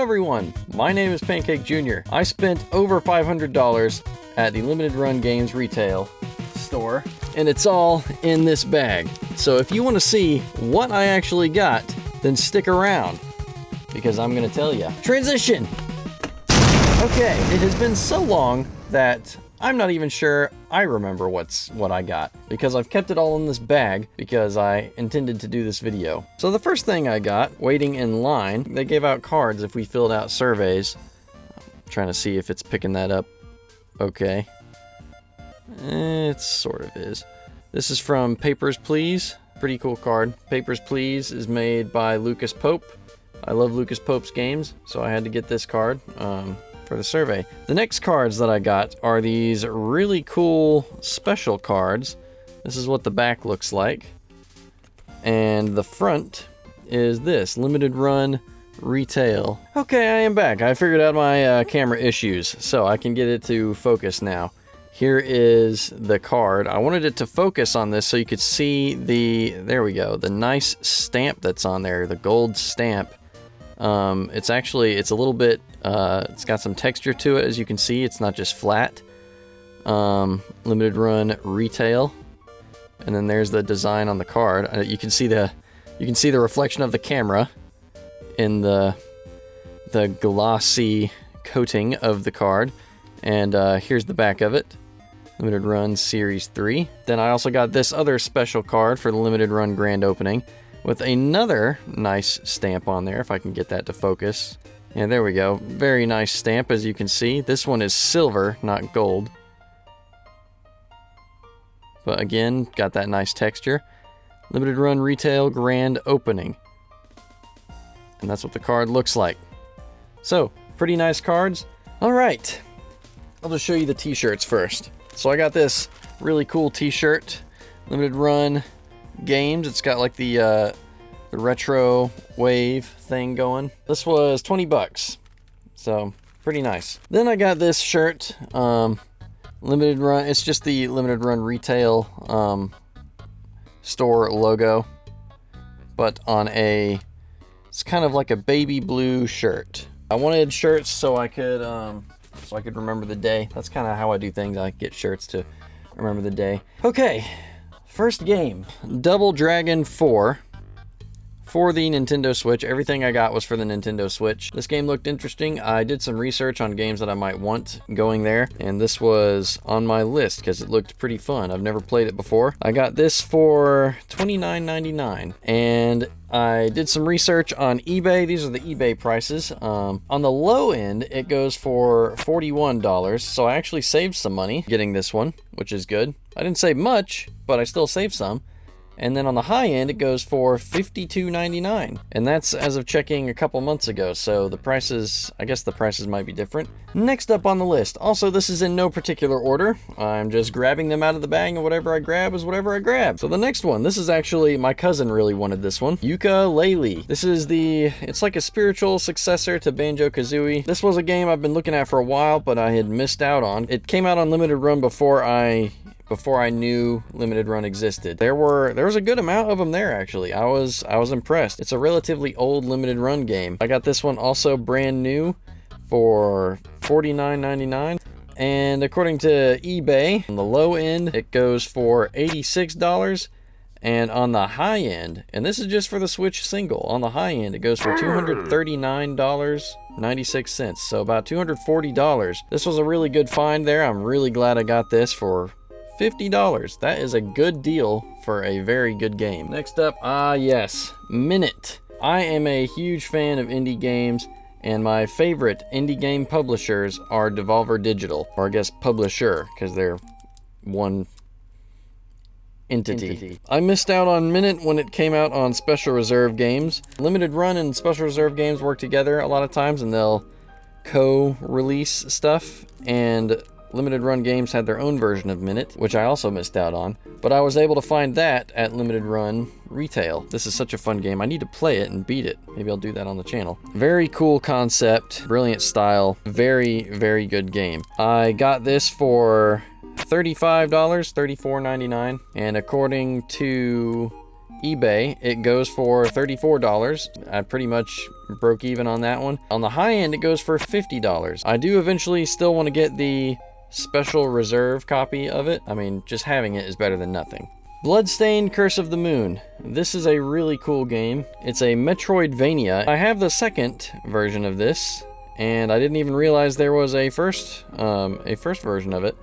everyone, my name is Pancakejr. I spent over $500 at the Limited Run Games Retail store, and it's all in this bag. So if you want to see what I actually got, then stick around, because I'm going to tell you. Transition! Okay, it has been so long that I'm not even sure I remember what I got, because I've kept it all in this bag because I intended to do this video. So the first thing I got, waiting in line, they gave out cards if we filled out surveys. I'm trying to see if it's picking that up. Okay. It sort of is. This is from Papers, Please. Pretty cool card. Papers, Please is made by Lucas Pope. I love Lucas Pope's games, so I had to get this card. For the survey. The next cards that I got are these really cool special cards. This is what the back looks like. And the front is this, Limited Run Retail. Okay, I am back. I figured out my camera issues, so I can get it to focus now. Here is the card. I wanted it to focus on this so you could see there we go, the nice stamp that's on there, the gold stamp. It's a little bit, it's got some texture to it, as you can see. It's not just flat. Limited Run Retail. And then there's the design on the card. You can see the reflection of the camera in the glossy coating of the card. And here's the back of it. Limited Run Series 3. Then I also got this other special card for the Limited Run Grand Opening, with another nice stamp on there, if I can get that to focus. Yeah, there we go. Very nice stamp, as you can see. This one is silver, not gold. But again, got that nice texture. Limited Run Retail Grand Opening. And that's what the card looks like. So, pretty nice cards. Alright, I'll just show you the t-shirts first. So I got this really cool t-shirt, Limited Run Games. It's got like the retro wave thing going. This was 20 bucks, so pretty nice. Then I got this shirt, Limited Run. It's just the Limited Run Retail store logo, but on it's kind of like a baby blue shirt. I wanted shirts so I could remember the day. That's kind of how I do things. I get shirts to remember the day. Okay. First game, Double Dragon 4 for the Nintendo Switch. Everything I got was for the Nintendo Switch. This game looked interesting. I did some research on games that I might want going there, and this was on my list because it looked pretty fun. I've never played it before. I got this for $29.99, and I did some research on eBay. These are the eBay prices. On the low end, it goes for $41, so I actually saved some money getting this one, which is good. I didn't save much, but I still saved some. And then on the high end, it goes for $52.99. And that's as of checking a couple months ago, so the prices, I guess the prices might be different. Next up on the list, also this is in no particular order. I'm just grabbing them out of the bag, and whatever I grab is whatever I grab. So the next one, this is actually, my cousin really wanted this one. Yooka-Laylee. This is it's like a spiritual successor to Banjo-Kazooie. This was a game I've been looking at for a while, but I had missed out on. It came out on Limited Run before I knew Limited Run existed. There was a good amount of them there, actually. I was impressed. It's a relatively old Limited Run game. I got this one also brand new for $49.99. And according to eBay, on the low end, it goes for $86. And on the high end, and this is just for the Switch single, on the high end, it goes for $239.96. So about $240. This was a really good find there. I'm really glad I got this for $50. That is a good deal for a very good game. Next up, yes, Minute. I am a huge fan of indie games, and my favorite indie game publishers are Devolver Digital, or I guess publisher, because they're one entity. I missed out on Minute when it came out on Special Reserve Games. Limited Run and Special Reserve Games work together a lot of times, and they'll co-release stuff, and Limited Run Games had their own version of Minute, which I also missed out on, but I was able to find that at Limited Run Retail. This is such a fun game. I need to play it and beat it. Maybe I'll do that on the channel. Very cool concept, brilliant style, very, very good game. I got this for $35, $34.99, and according to eBay, it goes for $34. I pretty much broke even on that one. On the high end, it goes for $50. I do eventually still want to get the special reserve copy of it. I mean, just having it is better than nothing. Bloodstained Curse of the Moon. This is a really cool game. It's a Metroidvania. I have the second version of this, and I didn't even realize there was a first version of it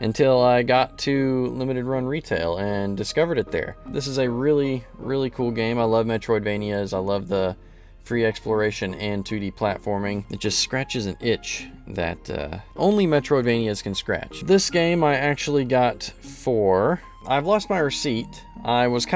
until I got to Limited Run Retail and discovered it there. This is a really, really cool game. I love Metroidvanias. I love the free exploration and 2D platforming. It just scratches an itch that only Metroidvanias can scratch. This game I actually got for... I've lost my receipt. I was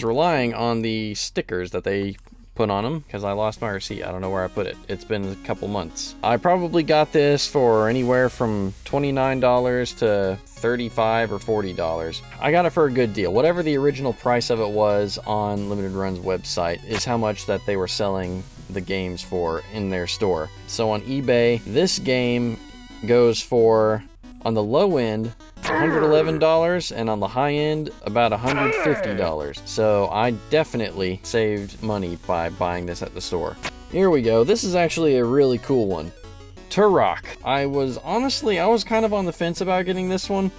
relying on the stickers that they put on them because I lost my receipt. I don't know where I put it. It's been a couple months. I probably got this for anywhere from $29 to $35 or $40. I got it for a good deal. Whatever the original price of it was on Limited Run's website is how much that they were selling the games for in their store. So on eBay, this game goes for, on the low end, $111, and on the high end, about $150. So I definitely saved money by buying this at the store. Here we go. This is actually a really cool one. Turok. I was kind of on the fence about getting this one,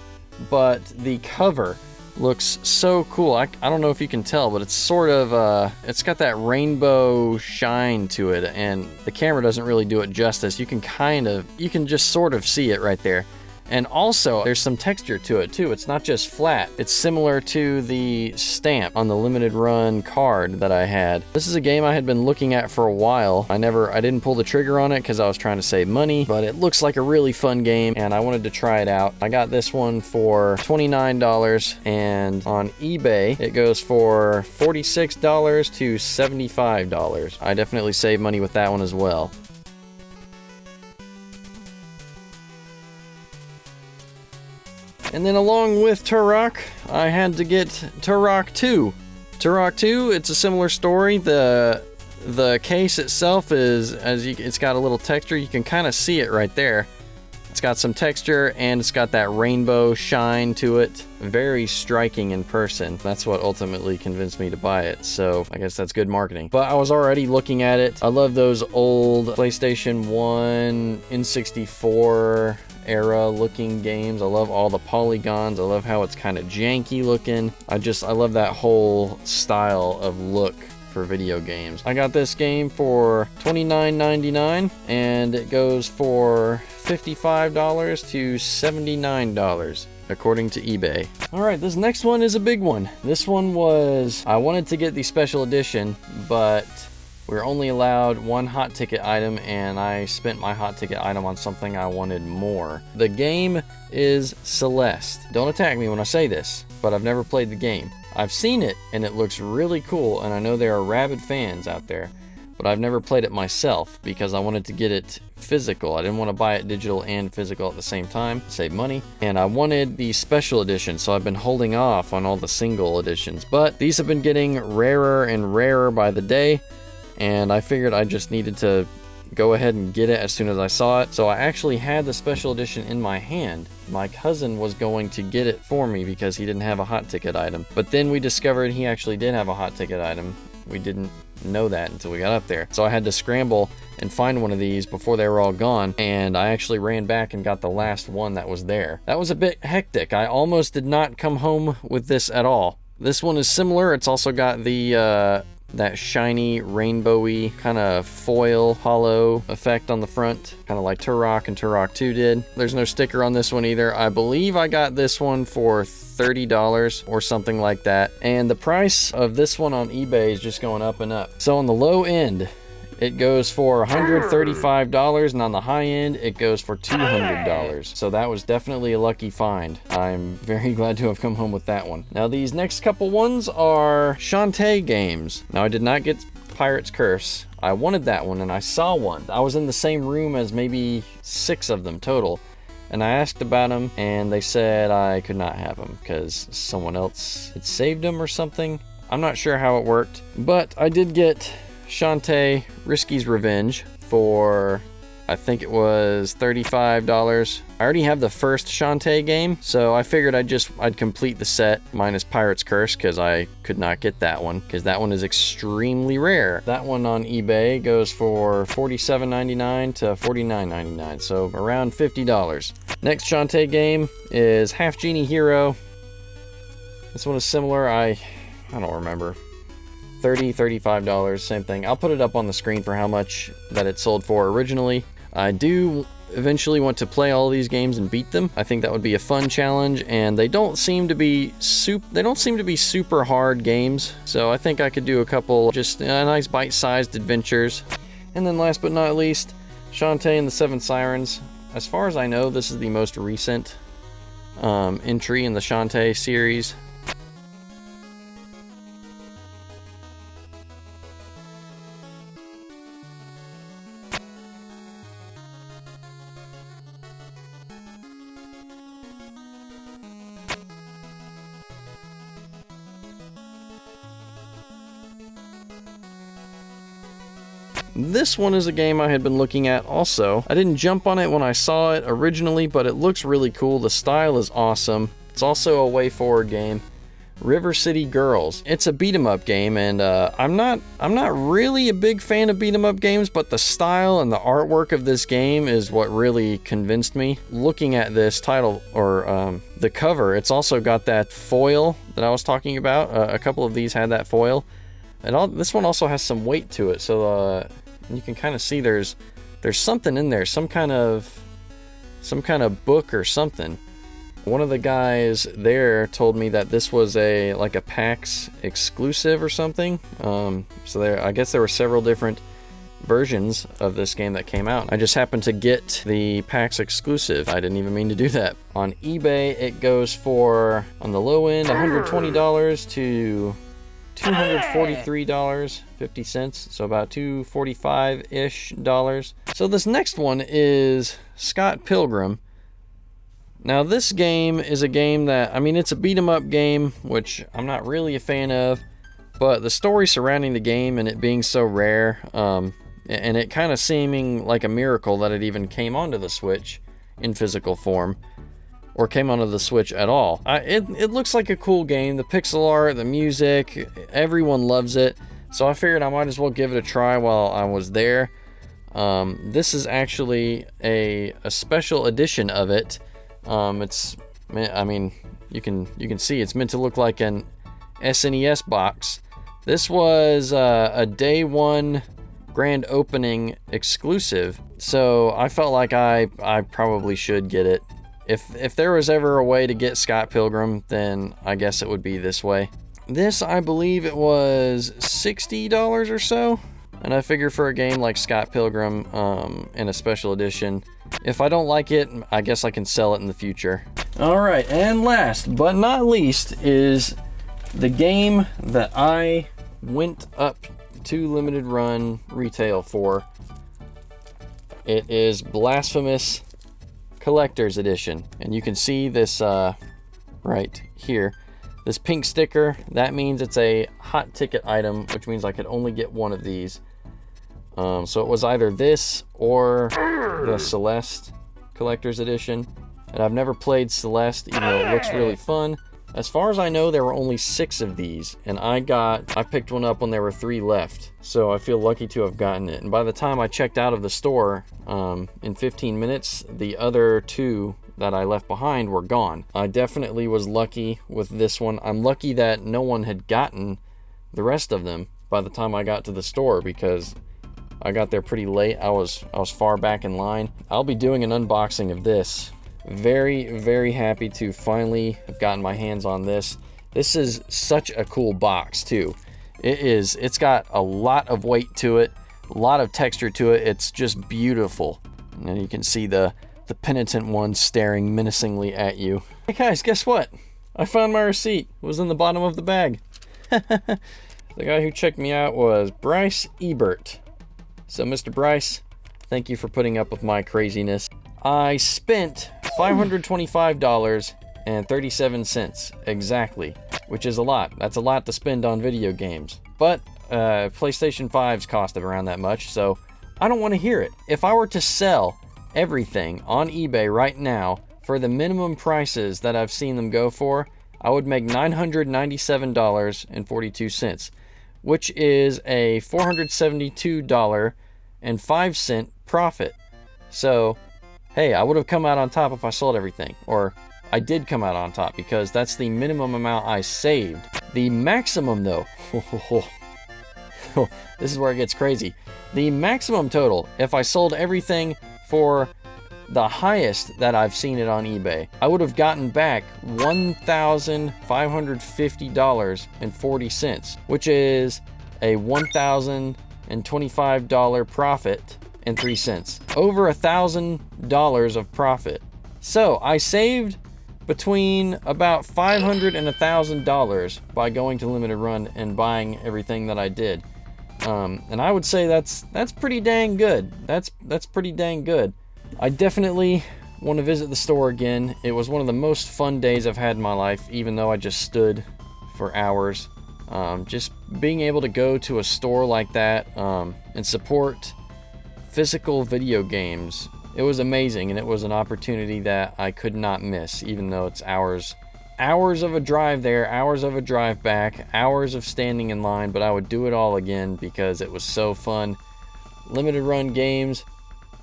but the cover looks so cool. I don't know if you can tell, but it's sort of, it's got that rainbow shine to it, and the camera doesn't really do it justice. You can just sort of see it right there. And also, there's some texture to it too. It's not just flat. It's similar to the stamp on the Limited Run card that I had. This is a game I had been looking at for a while. I didn't pull the trigger on it because I was trying to save money, but it looks like a really fun game and I wanted to try it out. I got this one for $29, and on eBay, it goes for $46 to $75. I definitely saved money with that one as well. And then along with Turok, I had to get Turok 2. Turok 2, it's a similar story. The case itself it's got a little texture. You can kind of see it right there. It's got some texture and it's got that rainbow shine to it. Very striking in person. That's what ultimately convinced me to buy it. So I guess that's good marketing. But I was already looking at it. I love those old PlayStation 1, N64 era looking games. I love all the polygons. I love how it's kind of janky looking. I love that whole style of look for video games. I got this game for $29.99 and it goes for $55 to $79 according to eBay. Alright, this next one is a big one. This one was, I wanted to get the special edition, but we're only allowed one hot ticket item, and I spent my hot ticket item on something I wanted more. The game is Celeste. Don't attack me when I say this, but I've never played the game. I've seen it, and it looks really cool, and I know there are rabid fans out there, but I've never played it myself because I wanted to get it physical. I didn't want to buy it digital and physical at the same time, save money, and I wanted the special edition, so I've been holding off on all the single editions, but these have been getting rarer and rarer by the day, and I figured I just needed to go ahead and get it as soon as I saw it. So I actually had the special edition in my hand. My cousin was going to get it for me because he didn't have a hot ticket item. But then we discovered he actually did have a hot ticket item. We didn't know that until we got up there. So I had to scramble and find one of these before they were all gone. And I actually ran back and got the last one that was there. That was a bit hectic. I almost did not come home with this at all. This one is similar. It's also got the that shiny, rainbowy kind of foil hollow effect on the front, kind of like Turok and Turok 2 did. There's no sticker on this one either. I believe I got this one for $30 or something like that. And the price of this one on eBay is just going up and up. So on the low end, it goes for $135, and on the high end, it goes for $200. So that was definitely a lucky find. I'm very glad to have come home with that one. Now these next couple ones are Shantae games. Now I did not get Pirate's Curse. I wanted that one, and I saw one. I was in the same room as maybe 6 of them total. And I asked about them, and they said I could not have them because someone else had saved them or something. I'm not sure how it worked, but I did get Shantae Risky's Revenge for I think it was $35. I already have the first Shantae game, so I figured I'd complete the set minus Pirate's Curse, because I could not get that one, because that one is extremely rare. That one on eBay goes for $47.99 to $49.99, so around $50. Next Shantae game is Half Genie Hero. This one is similar. I don't remember. $35, same thing. I'll put it up on the screen for how much that it sold for originally. I do eventually want to play all these games and beat them. I think that would be a fun challenge, and they don't seem to be super hard games. So I think I could do a couple just nice bite-sized adventures. And then last but not least, Shantae and the Seven Sirens. As far as I know, this is the most recent entry in the Shantae series. This one is a game I had been looking at also. I didn't jump on it when I saw it originally, but it looks really cool. The style is awesome. It's also a way forward game. River City Girls. It's a beat 'em up game, and I'm not really a big fan of beat 'em up games, but the style and the artwork of this game is what really convinced me. Looking at this title, or the cover, it's also got that foil that I was talking about. A couple of these had that foil. And this one also has some weight to it, so you can kind of see there's something in there, some kind of book or something. One of the guys there told me that this was like a PAX exclusive or something. So I guess there were several different versions of this game that came out. I just happened to get the PAX exclusive. I didn't even mean to do that. On eBay, it goes for, on the low end, $120 to $243.50, so about $245-ish. So this next one is Scott Pilgrim. Now this game is a game that, I mean, it's a beat 'em up game, which I'm not really a fan of, but the story surrounding the game and it being so rare, and it kind of seeming like a miracle that it even came onto the Switch in physical form, or came onto the Switch at all. It looks like a cool game. The pixel art, the music, everyone loves it. So I figured I might as well give it a try while I was there. This is actually a special edition of it. I mean, you can see it's meant to look like an SNES box. This was a day one grand opening exclusive, so I felt like I probably should get it. If there was ever a way to get Scott Pilgrim, then I guess it would be this way. This, I believe it was $60 or so. And I figure for a game like Scott Pilgrim in a special edition, if I don't like it, I guess I can sell it in the future. Alright, and last but not least is the game that I went up to limited run retail for. It is Blasphemous Collector's Edition, and you can see this right here, this pink sticker. That means it's a hot ticket item, which means I could only get one of these. So it was either this or the Celeste Collector's Edition, and I've never played Celeste, even though it looks really fun. As far as I know, there were only 6 of these, and I picked one up when there were 3 left, so I feel lucky to have gotten it. And by the time I checked out of the store, in 15 minutes, the other 2 that I left behind were gone. I definitely was lucky with this one. I'm lucky that no one had gotten the rest of them by the time I got to the store, because I got there pretty late. I was far back in line. I'll be doing an unboxing of this. Very, very happy to finally have gotten my hands on this. This is such a cool box too. It's got a lot of weight to it, a lot of texture to it. It's just beautiful. And you can see the penitent one staring menacingly at you. Hey guys, guess what? I found my receipt. It was in the bottom of the bag. The guy who checked me out was Bryce Ebert. So Mr. Bryce, thank you for putting up with my craziness. I spent $525.37 exactly, which is a lot. That's a lot to spend on video games. But PlayStation 5's cost around that much, so I don't want to hear it. If I were to sell everything on eBay right now for the minimum prices that I've seen them go for, I would make $997.42, which is a $472.05 profit. So, hey, I would have come out on top if I sold everything, or I did come out on top because that's the minimum amount I saved. The maximum though, this is where it gets crazy. The maximum total, if I sold everything for the highest that I've seen it on eBay, I would have gotten back $1,550.40, which is a $1,025 profit and 3 cents. Over $1,000 of profit. So I saved between about $500 and $1,000 by going to Limited Run and buying everything that I did. And I would say that's pretty dang good. That's pretty dang good. I definitely want to visit the store again. It was one of the most fun days I've had in my life, even though I just stood for hours. Just being able to go to a store like that and support physical video games, it was amazing, and it was an opportunity that I could not miss, even though it's hours of a drive there, hours of a drive back, hours of standing in line, but I would do it all again because it was so fun. Limited Run Games,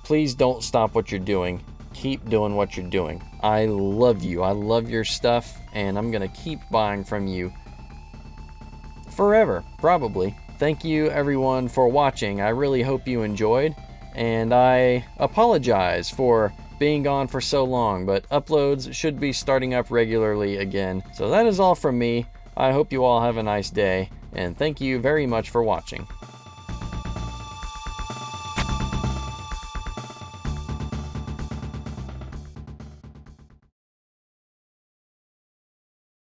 please don't stop what you're doing. Keep doing what you're doing. I love you. I love your stuff, and I'm gonna keep buying from you forever, probably. Thank you everyone for watching. I really hope you enjoyed, and I apologize for being gone for so long, but uploads should be starting up regularly again. So that is all from me. I hope you all have a nice day, and thank you very much for watching.